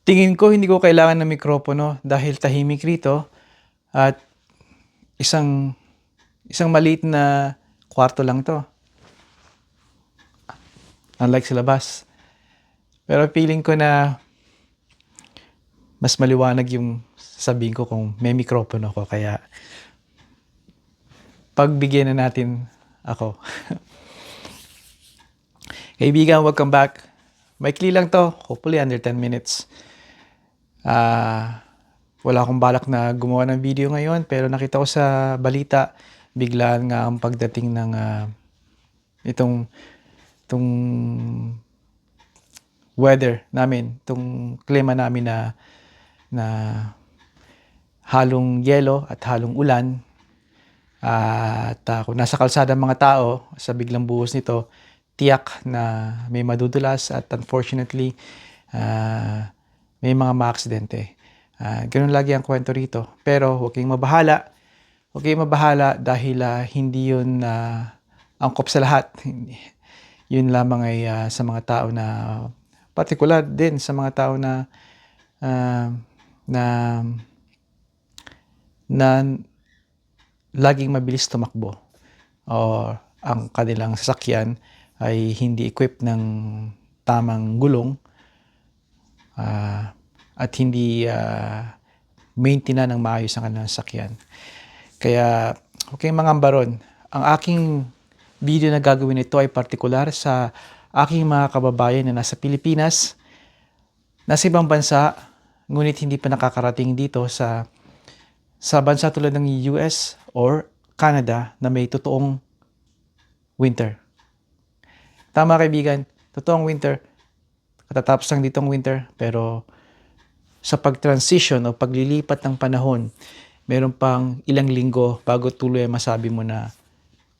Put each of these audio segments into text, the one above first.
Tingin ko hindi ko kailangan ng mikropono dahil tahimik rito at isang isang maliit na kwarto lang 'to, unlike sa labas. Pero feeling ko na mas maliwanag yung sasabihin ko kung may mikropono ako kaya pagbigyan na natin ako. Kaibigan, welcome back. Maikli lang 'to, hopefully under 10 minutes. Wala akong balak na gumawa ng video ngayon pero nakita ko sa balita biglaan nga ang pagdating ng itong itong weather namin, itong klima namin na halong yelo at halong ulan. At kung nasa kalsada ang mga tao sa biglang buhos nito, tiyak na may madudulas at unfortunately may mga maaksidente. Ganun lagi ang kwento rito. Pero huwag kayong mabahala. Huwag kayong mabahala dahil hindi yun angkop sa lahat. Yun lamang ay sa mga tao na, particular din sa mga tao na na na laging mabilis tumakbo o ang kanilang sasakyan ay hindi equipped ng tamang gulong at hindi maintain ng maayos ang kanilang sasakyan. Kaya huwag kayong mangamba ron. Ang aking video na gagawin ito ay partikular sa aking mga kababayan na nasa Pilipinas, nasa ibang bansa, ngunit hindi pa nakakarating dito sa bansa tulad ng US or Canada na may totoong winter. Tama kaibigan, totoong winter. Katatapos lang ditong winter, pero sa pag-transition o paglilipat ng panahon, meron pang ilang linggo bago tuloy masabi mo na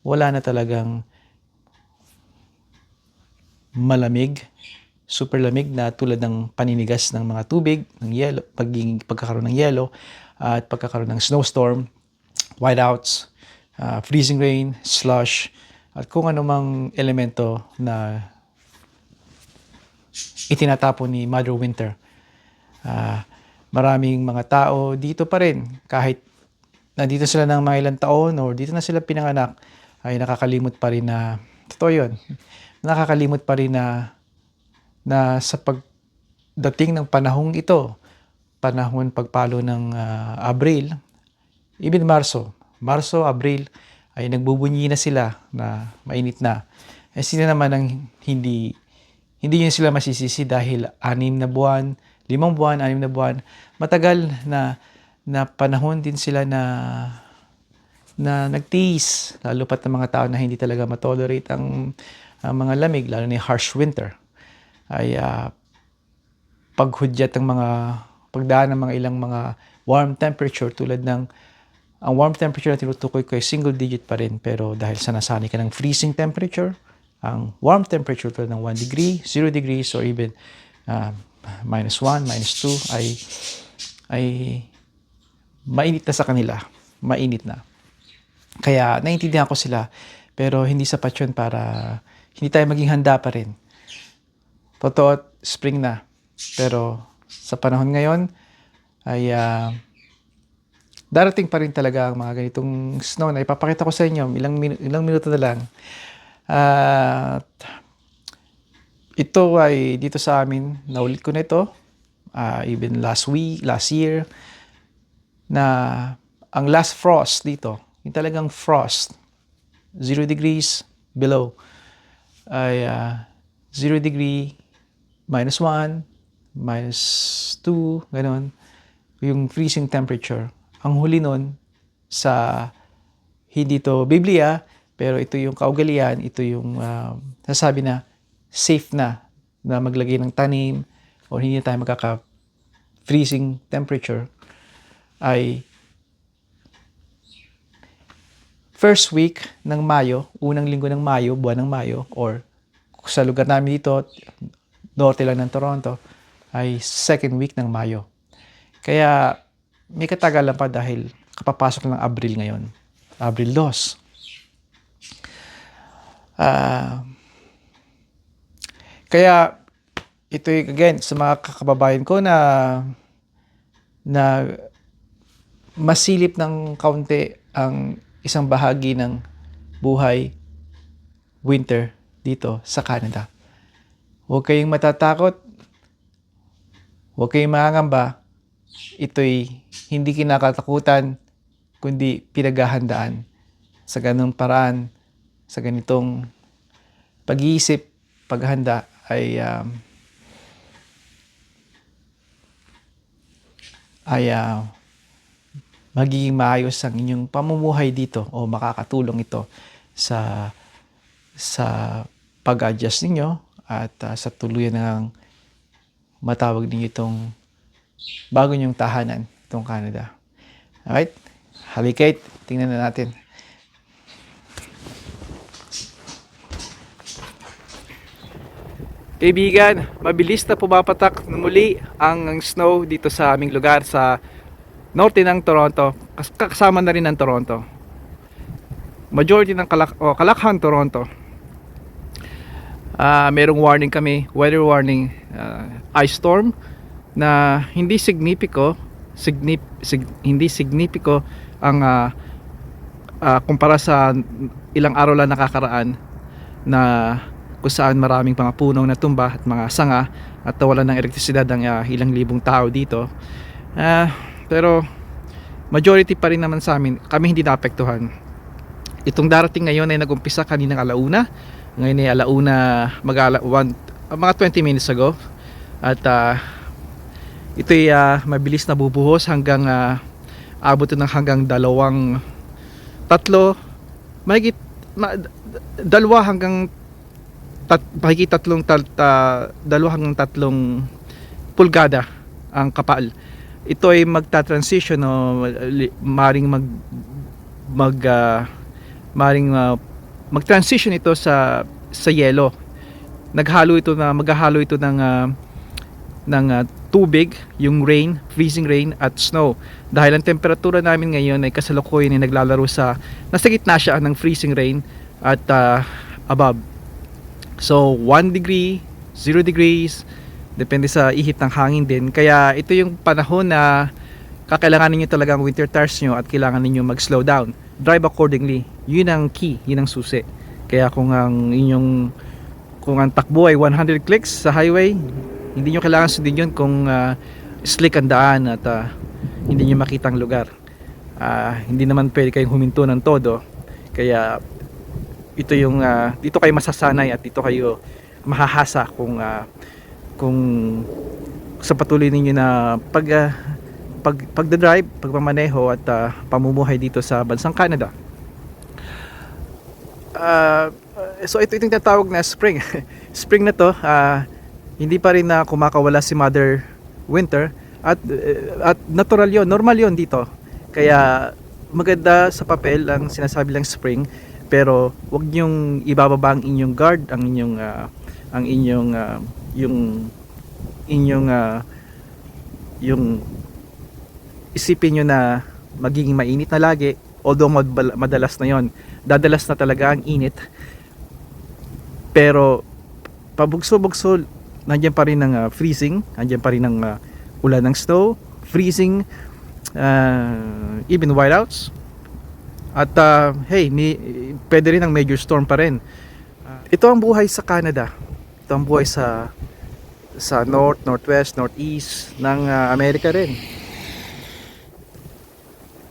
wala na talagang malamig, super lamig na tulad ng paninigas ng mga tubig, ng yelo, pagkakaroon ng yelo, at pagkakaroon ng snowstorm, whiteouts, freezing rain, slush, at kung anumang elemento na itinatapon ni Mother Winter. Maraming mga tao dito pa rin, kahit nandito sila ng mga ilang taon or dito na sila pinanganak, ay nakakalimot pa rin na, totoo yun, nakakalimot pa rin na sa pagdating ng panahong ito, panahon pagpalo ng Abril, even Marso, Abril, ay nagbubunyi na sila na mainit na. Eh sila naman ang hindi yun sila masisisi dahil 6 na buwan, 5 buwan, 6 na buwan, matagal na panahon din sila na nagtiis, lalo pat ng mga tao na hindi talaga matolerate ang mga lamig, lalo na yung harsh winter, ay paghudyat ng pagdaan ng mga ilang mga warm temperature tulad ng, ang warm temperature na tinutukoy ko ay single digit pa rin, pero dahil sa nasanay ka ng freezing temperature, ang warm temperature tulad ng 1 degree, 0 degrees, or even -1, -2 ay mainit na sa kanila, mainit na. Kaya naiintindihan ko sila, pero hindi sapat yun para hindi tayo maging handa pa rin. Totoo, spring na. Pero sa panahon ngayon ay darating pa rin talaga ang mga ganitong snow na ipapakita ko sa inyo, ilang minuto na lang. At ito ay dito sa amin, naulit ko na ito, even last year, na ang last frost dito, yung talagang frost, 0 degrees below, ay 0 degree, -1, -2, gano'n, yung freezing temperature. Ang huli nun sa, hindi to Biblia, pero ito yung kaugalian, ito yung nasabi na safe na maglagay ng tanim o hindi tayo magkaka-freezing temperature, ay first week ng Mayo, unang linggo ng Mayo, buwan ng Mayo, or sa lugar namin dito, norte lang ng Toronto, ay second week ng Mayo. Kaya may katagalan pa dahil kapapasok ng Abril ngayon. Abril 2. Kaya ito'y again sa mga kababayan ko na masilip ng kaunti ang isang bahagi ng buhay winter dito sa Canada. Huwag kayong matatakot, huwag kayong mangangamba. Ito'y hindi kinakatakutan, kundi pinaghahandaan sa ganung paraan, sa ganitong pag-iisip, paghanda ay magiging maayos ang inyong pamumuhay dito o makakatulong ito sa pag-adjust ninyo at sa tuluyan ng matawag ninyo itong bago nyong tahanan, itong Canada. Alright? Halikait, tingnan na natin. Kaibigan, mabilis na pumapatak na muli ang snow dito sa aming lugar sa norte ng Toronto. Kasama na rin ng Toronto. Majority ng Kalakhan, Toronto. Merong warning kami, weather warning, ice storm na hindi signipiko ang kumpara sa ilang araw lang nakakaraan na kung saan maraming mga punong natumba at mga sanga at nawalan ng elektrisidad ang ilang libong tao dito. Pero majority pa rin naman sa amin, kami hindi naapektuhan. Itong darating ngayon ay nag-umpisa kaninang alauna. Ngayon ay alauna mga 20 minutes ago. At ito'y mabilis na bubuhos hanggang abot ng hanggang dalawa hanggang tatlong pulgada ang kapal. Ito ay magta-transition o mag-transition ito sa yelo. Maghahalo ito ng tubig, yung rain, freezing rain at snow. Dahil ang temperatura namin ngayon ay kasalukuyan ay naglalaro nasa gitna siya ng freezing rain at above. So 1 degree, 0 degrees, depende sa ihip ng hangin din. Kaya ito yung panahon na kakailanganin nyo talaga ang winter tires nyo at kailangan ninyo mag-slow down. Drive accordingly. Yun ang key, yun ang susi. Kaya kung ang takbo ay 100 clicks sa highway, hindi nyo kailangan sundin yun kung slick ang daan at hindi nyo makita ang lugar. Hindi naman pwede kayong huminto ng todo. Kaya ito yung dito kayo masasanay at dito kayo mahahasa kung sa patuloy ninyo na pagdadrive, pagmamaneho at pamumuhay dito sa bansang Canada. So ito yung tinatawag na spring. Spring na to, hindi pa rin na kumakawala si Mother Winter at natural yon, normal yon dito. Kaya maganda sa papel ang sinasabi lang spring, pero wag niyong ibababa ang inyong guard, yung isipin nyo na magiging mainit na lagi, although madalas na yon, dadalas na talaga ang init, pero pabugso-bugso nandiyan pa rin ang freezing, nandiyan pa rin ang ulan ng snow, freezing, even whiteouts. At pwede rin ang major storm pa rin. Ito ang buhay sa Canada. Ito ang buhay sa north, northwest, northeast ng Amerika rin.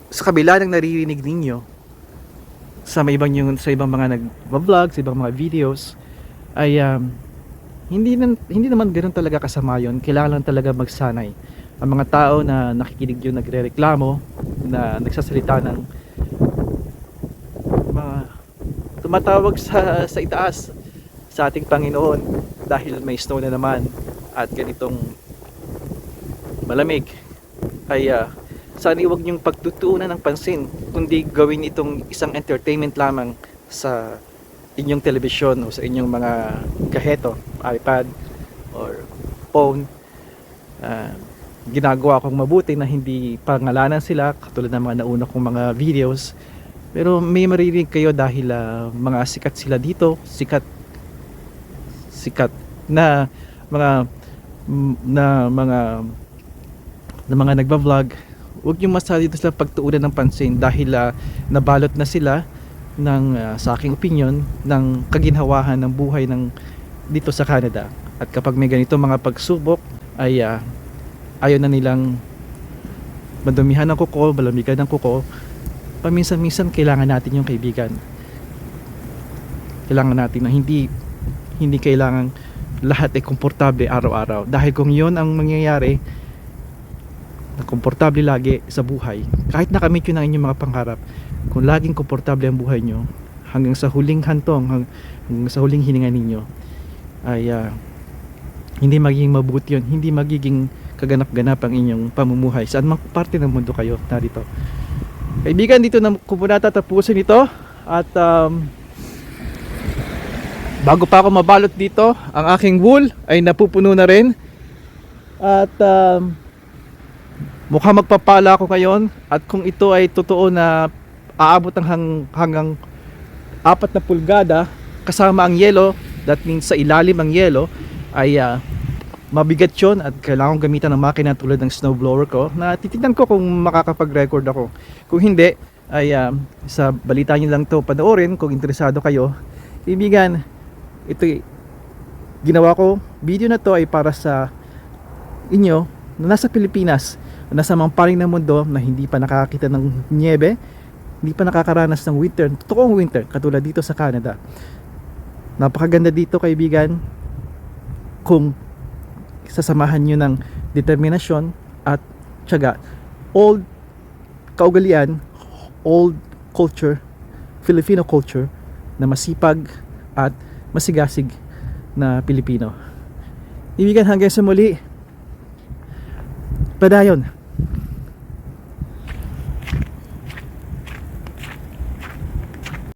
Sa kabila ng naririnig ninyo sa ibang mga nag-vlog, sa ibang mga videos, ay hindi naman ganoon talaga kasama yon. Kailangan lang talaga magsanay. Ang mga tao na nakikinig yun, nagrereklamo, na nagsasalita ng tumatawag sa itaas sa ating Panginoon dahil may snow na naman at ganitong malamig, ay sana huwag niyong pagtutuunan ng pansin, kundi gawin itong isang entertainment lamang sa inyong telebisyon o sa inyong mga gaheto, iPad or phone. Ginagawa kong mabuti na hindi pangalanan sila katulad ng mga nauna kong mga videos, pero may maririnig kayo dahil mga sikat sila dito, sikat na mga na mga nagba-vlog, huwag yung masyado dito sila pagtuunan ng pansin dahil nabalot na sila ng sa aking opinion ng kaginhawahan ng buhay ng dito sa Canada. At kapag may ganito mga pagsubok ay ayaw na nilang madumihan ng kuko, malamigan ng kuko. Paminsan-minsan kailangan natin yung kaibigan. Kailangan natin na hindi kailangan lahat ay komportable araw-araw. Dahil kung yon ang mangyayari, na komportable lagi sa buhay, kahit nakamit yun ang inyong mga pangarap, kung laging komportable ang buhay nyo hanggang sa huling hantong, hanggang sa huling hininga ninyo, ay hindi magiging mabuti yun, hindi magiging kaganap-ganap ang inyong pamumuhay saan mang parte ng mundo kayo narito. Kaibigan, dito na ko muna tatapusin ito. At bago pa ako mabalot dito, ang aking wool ay napupuno na rin. At mukhang magpapala ako ngayon. At kung ito ay totoo na aabot hanggang 4 na pulgada kasama ang yelo, that means sa ilalim ang yelo, ay mabigat yun at kailangan kong gamitan ng makina tulad ng snowblower ko na titignan ko kung makakapag-record ako. Kung hindi, ay sa balita nyo lang to panoorin kung interesado kayo. Ibigan, ito ginawa ko, video na to ay para sa inyo na nasa Pilipinas, nasa mga paring ng mundo na hindi pa nakakita ng niebe, hindi pa nakakaranas ng winter, totoong winter katulad dito sa Canada. Napakaganda dito, kaibigan, kung sasamahan nyo ng determinasyon at tiyaga. Old kaugalian, old culture, Filipino culture na masipag at masigasig na Pilipino. Ibigan, hanggang sa muli, padayon.